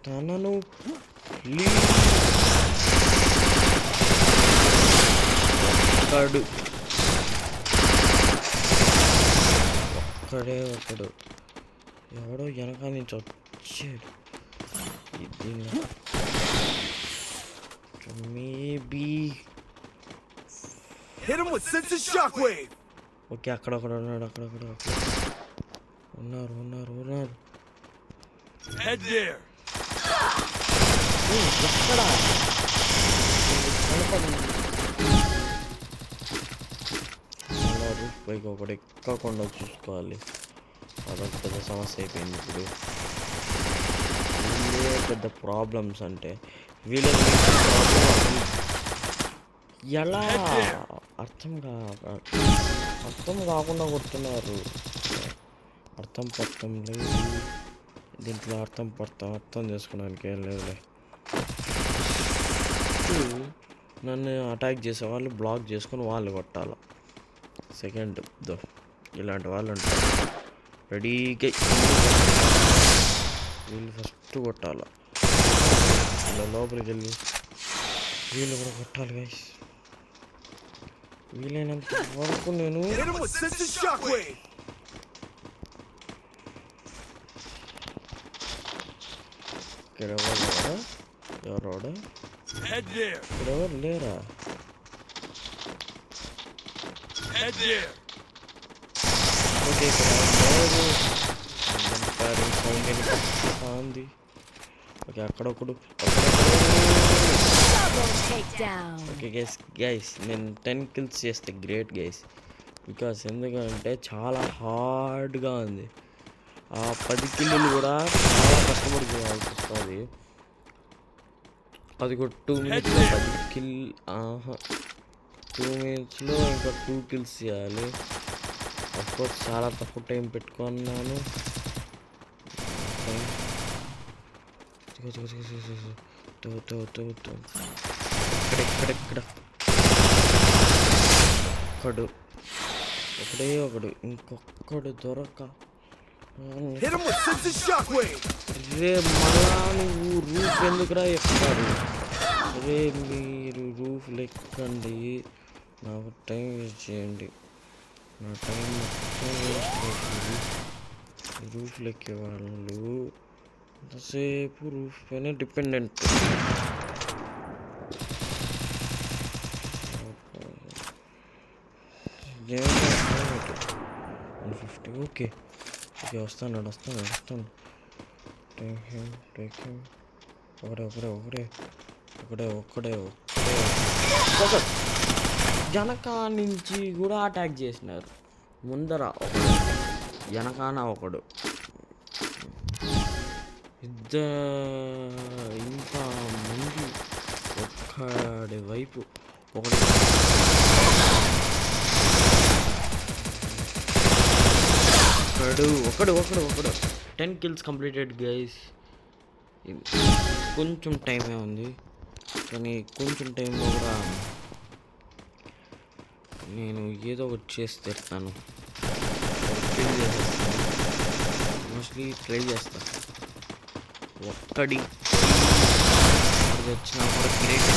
కొడతాను ఒక్కడు ఒక్కడే ఒకడు ఎవడో వెనక నుంచి వచ్చాడు ఇది మేబీ ఓకే అక్కడొకడు ఉన్నాడు అక్కడొకడు ఉన్నారు ఎక్కడ రూఫ్ పైకి ఒకటి ఎక్కకుండా చూసుకోవాలి అదొక పెద్ద సమస్య అయిపోయింది ఇప్పుడు వీళ్ళే పెద్ద ప్రాబ్లమ్స్ అంటే వీళ్ళకి ఎలా అర్థం కాకుండా కొడుతున్నారు అర్థం లేదు దీంట్లో అర్థం చేసుకోవడానికి ఏం లేదులే నన్ను అటాక్ చేసే వాళ్ళు బ్లాక్ చేసుకుని వాళ్ళు కొట్టాలి సెకండ్ ఇలాంటి వాళ్ళు ఉంటారు రెడీగా వీళ్ళు ఫస్ట్ కొట్టాలి ఇలా లోపలికి వెళ్ళి వీళ్ళు కూడా కొట్టాలి గైస్ వీలైనంత వరకు నేను ఇక్కడ ఎవరోడా ఇక్కడ ఎవరు లేరా ఓకే ఇక్కడ ఉంది ఓకే అక్కడొకడు ఓకే గైస్ నేను 10 kills చేస్తే గ్రేట్ గైస్ బికాస్ ఎందుకంటే చాలా హార్డ్గా ఉంది ఆ 10 kills కూడా చాలా కష్టపడి చేయాల్సి వస్తుంది అది కూడా 2 minutesలో 10 kill 2 minutesలో ఇంకా 2 kills చేయాలి అఫ్కోర్స్ చాలా తక్కువ టైం పెట్టుకున్నాను ఇక్కడ ఒకడు ఇంకొకడు దొరక రే మళ్ళా నువ్వు రూఫ్ ఎందుకురా ఎక్కుతాడు రే మీరు రూఫ్ లెక్కండి నాకు టైం వేస్ట్ చేయండి నా టైం మొత్తం వేస్ట్ అవుతుంది రూఫ్ లెక్కే వాళ్ళు ఎంతసేపు రూఫ్ పైన డిపెండెంట్ 150 ఓకే వస్తాను ఒకడే వెనక నుంచి కూడా అటాక్ చేసినారు ముందర వెనకాన ఒకడు ఇంకా ముందు ఒక్కడి వైపు ఒకడు ఒకడు 10 kills కంప్లీటెడ్ గైస్ కొంచెం టైమే ఉంది కానీ కొంచెం టైంలో కూడా నేను ఏదో ఒకటి చేసి తెస్తాను మోస్ట్లీ ట్రై చేస్తాను ఒక్కడి వచ్చినా కూడా గ్రేట్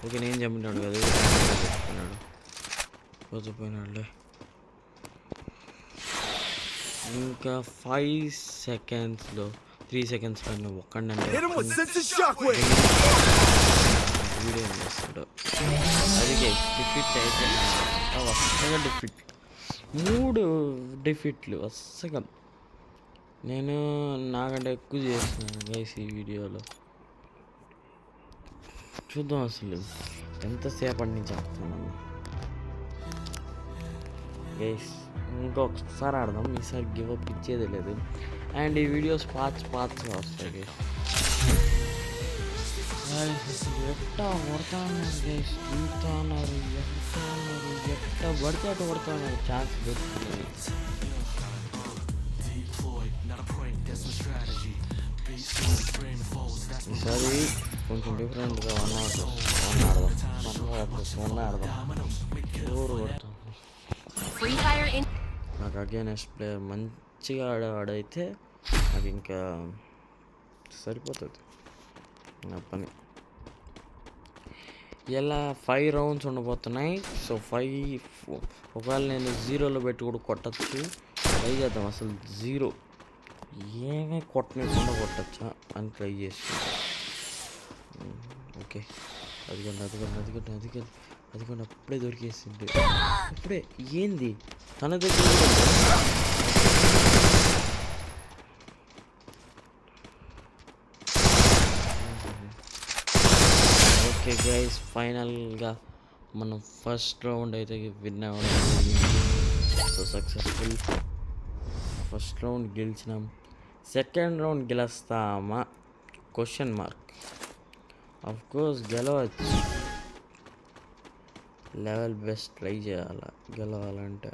ఓకే నేను చంపినాడు కదా పోతున్నాడులే ఇంకా 5 secondsలో 3 seconds పైన ఒక్కడంటే వీడియో ఏం చేస్తాడు అది డిఫీట్ అయితే వరుసగా డిఫీట్ 3 డిఫీట్లు వరుసగా నేను నాకంటే ఎక్కువ చేస్తున్నాను గైస్ ఈ వీడియోలో చూద్దాం అసలు ఎంతసేపటి నుంచి ఆడుతున్నాను గైస్ ఇంకొకసారి ఆడదాం ఈసారి గివ్ అప్ ఇచ్చేది లేదు అండ్ ఈ వీడియోస్ పార్ట్స్గా వస్తాయి గైస్ ఎట్టా కొడతాన్నారు గైస్ చూస్తున్నారు ఎట్టా పడితే అటు కొడతాన్నారు ఛాన్స్ దొరుకుతుంది ఈసారి కొంచెం డిఫరెంట్గా ఆడదాం ఎవరు కొడతాం నాకు అగైనెస్ట్ ప్లేయర్ మంచిగా ఆడైతే నాకు ఇంకా సరిపోతుంది నా పని. ఇలా 5 రౌండ్స్ ఉండబోతున్నాయి. సో 5 ఒకవేళ నేను 0లో పెట్టి కూడా కొట్టచ్చు. ట్రై చేద్దాం. అసలు 0 ఏమీ కొట్టకుండా కొట్టచ్చా అని ట్రై చేస్తాను. ఓకే, అదిగోండి అప్పుడే దొరికేసింది. అప్పుడే ఏంది తన దగ్గర. ఓకే గైస్, ఫైనల్గా మనం ఫస్ట్ రౌండ్ అయితే విన్ అవ్వడం జరిగింది. So successful. ఫస్ట్ రౌండ్ గెలిచినాం. సెకండ్ రౌండ్ గెలుస్తామా? Question mark. ఆఫ్ కోర్స్ గెలవచ్చు. లెవెల్ బెస్ట్ ట్రై చేయాలా గెలవాలంటే.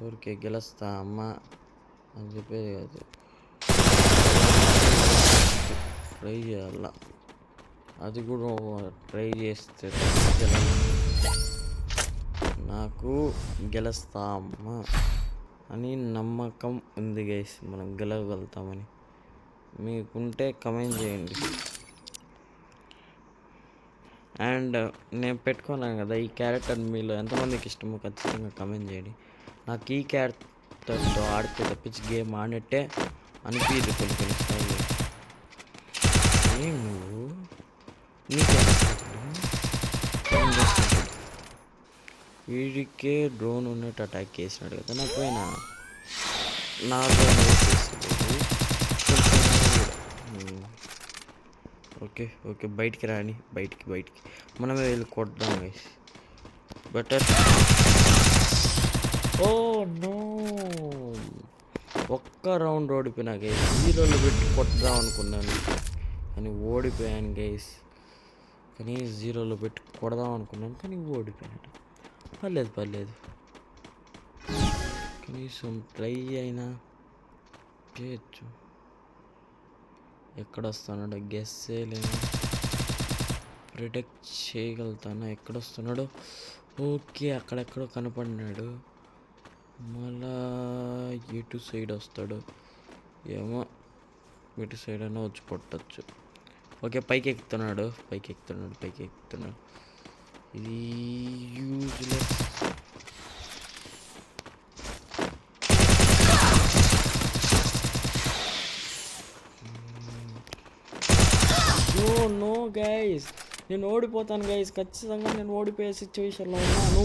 ఊరికే గెలుస్తామా అని చెప్పేది కాదు, ట్రై చేయాలా. అది కూడా ట్రై చేస్తే నాకు గెలుస్తామా అని నమ్మకం ఉంది గైస్. మనం గెలవగలుగుతామని మీకుంటే కమెంట్ చేయండి. అండ్ నేను పెట్టుకున్నాను కదా ఈ క్యారెక్టర్, మీలో ఎంతమందికి ఇష్టమో ఖచ్చితంగా కమెంట్ చేయండి. నాకు ఈ క్యారెక్టర్తో ఆడితే తప్పించి గేమ్ ఆడినట్టే అనిపించదు కొన్నిసార్లు. ఏం నువ్వు నీ వీడికే డ్రోన్ ఉన్నట్టు అటాక్ చేసినాడు కదా నా పైన. నా డ్రోన్ ఓకే బయటికి రాని, బయటికి మనమే వెళ్ళి కొడదాం గైస్. బెటర్. ఓ నో, ఒక్క రౌండ్ ఓడిపోయినా గైస్. 0లో పెట్టి కొట్టదాం అనుకున్నాను కానీ ఓడిపోయాను గైస్. కానీ 0లో పెట్టి కొడదాం అనుకున్నాను కానీ ఓడిపోయాను. పర్లేదు, కనీసం ట్రై అయినా చేయొచ్చు. ఎక్కడొస్తున్నాడో గెస్సే లేదు. ప్రిడిక్ట్ చేయగలుగుతానా ఎక్కడొస్తున్నాడో? ఓకే, అక్కడెక్కడో కనపడినాడు. మళ్ళా ఎటు సైడ్ వస్తాడు ఏమో. ఇటు సైడ్ అయినా వచ్చి కొట్టచ్చు. ఓకే, పైకి ఎక్కుతున్నాడు. ఇది యూజ్లెస్. నో గైస్, నేను ఓడిపోతాను గైస్. ఖచ్చితంగా నేను ఓడిపోయే సిచ్యువేషన్లో ఉన్నాను.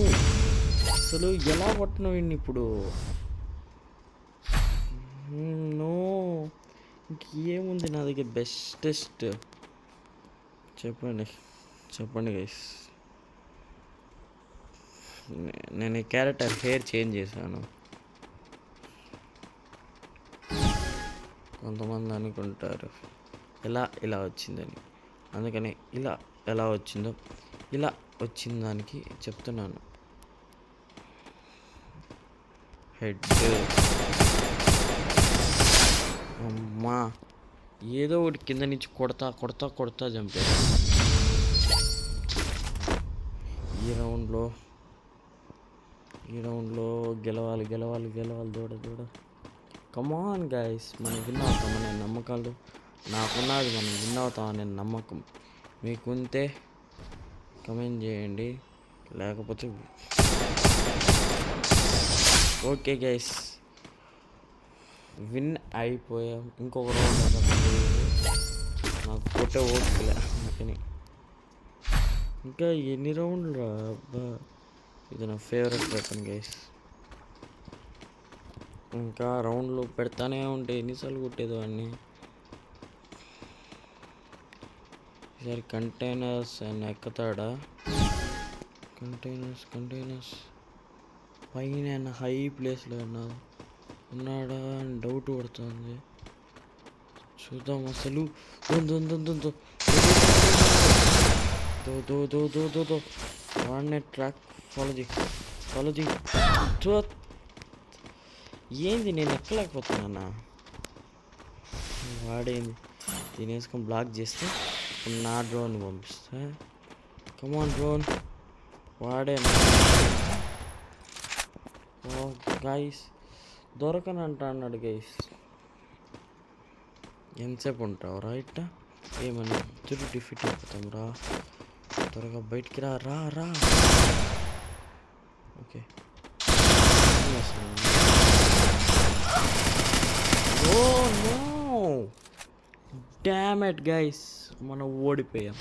అసలు ఎలా కొట్టను వీడిని ఇప్పుడు? నో, ఇంకేముంది నా దగ్గర బెస్టెస్ట్? చెప్పండి గైస్. నేను ఈ క్యారెక్టర్ హెయిర్ చేంజ్ చేశాను. కొంతమంది అనుకుంటారు ఇలా వచ్చిందని, అందుకని ఎలా వచ్చిందో ఇలా వచ్చిన దానికి చెప్తున్నాను. హెడ్ అమ్మా, ఏదో ఒకటి కింద నుంచి కొడతా చంపాను. ఈ రౌండ్లో గెలవాలి దూడ. కమాన్ గైస్, మనం విన్ అవుతామనే నమ్మకాలు నాకున్నది. మనం విన్ అవుతామనే నమ్మకం మీకుంటే కమెంట్ చేయండి. లేకపోతే ఓకే గైస్, విన్ అయిపోయాం. ఇంకొక రౌండ్ నాకు కొట్టే ఓట్లే. ఇంకా ఎన్ని రౌండ్లు రా అబ్బా. ఇది నా ఫేవరెట్ వెపన్ గైస్. ఇంకా రౌండ్లు పెడతానే ఉంటే ఎన్నిసార్లు కొట్టేది వాడిని. ఈసారి కంటైనర్స్ ఆయన ఎక్కుతాడా? కంటైనర్స్ పైన హై ప్లేస్లో ఉన్నాడా అని డౌట్ పడుతుంది. చూద్దాం. అసలు వాడినే ట్రాక్ ఫాలో చేయి. ఏంది నేను ఎక్కలేకపోతున్నా? వాడేంది తినేసుకొని బ్లాక్ చేస్తే నా డ్రోన్ పంపిస్తా. కమాన్ డ్రోన్, వాడే. గైస్ దొరకనంట అన్నాడు గైస్. ఎంతసేపు ఉంటావు రా ఇట్ట ఏమన్నా ఇద్దరు డిఫిట్ అయిపోతాం రా త్వరగా బయటికి రా రా రా okay oh no damn it guys మనం ఓడిపోయాం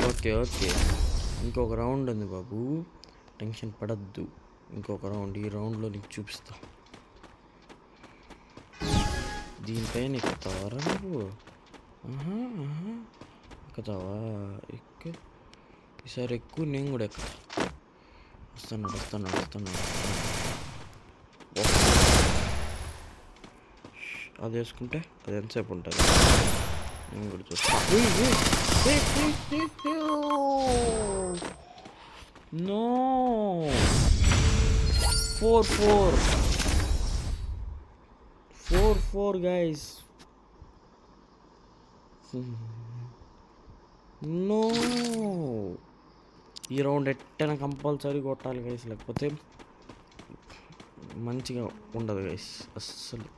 ఓకే ఓకే ఇంకొక రౌండ్ ఉంది బాబు టెన్షన్ పడద్దు ఇంకొక రౌండ్ ఈ రౌండ్లో నీకు చూపిస్తా దీనిపైన ఎక్కుతావరా నువ్వు ఎక్కుతావా ఈసారి ఎక్కువ నేను కూడా ఎక్కుతా వస్తున్నాడు అది వేసుకుంటే అది ఎంతసేపు ఉంటుంది నేను కూడా చూస్తాను నో 4 గైస్ నో ఈ రౌండ్ ఎట్టైనా కంపల్సరీ కొట్టాలి గైస్ లేకపోతే మంచిగా ఉండదు గైస్ అస్సలు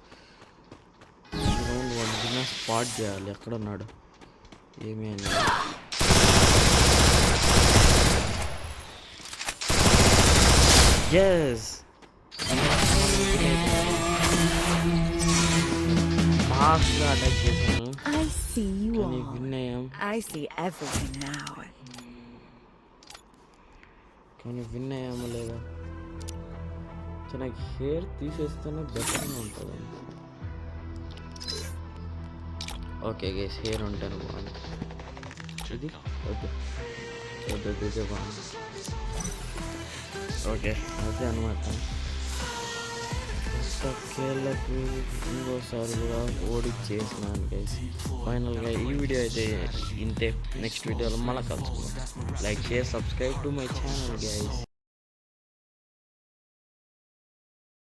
ఈ రౌండ్ వాడిన స్పాట్ చేయాలి ఎక్కడున్నాడు ఏమీ అని ఎస్ ఫాస్ట్గా అటాక్ చేశాను కానీ విన్ అయ్యాం కానీ విన్ అయ్యామో లేదా నాకు హెయిర్ తీసేస్తేనే బెటర్గా ఉంటుంది ఓకే గైస్ హెయిర్ ఉంటాను బాగుంది ఇది ఓకే అదే బాగుంది ఓకే అదే అనమాట కేళ్ళకు ఇంకోసారి కూడా ఓడిచ్చేసినాను గైస్ ఫైనల్గా ఈ వీడియో అయితే ఇంతే నెక్స్ట్ వీడియోలో మళ్ళీ కలుసుకుందాం like share subscribe to my channel guys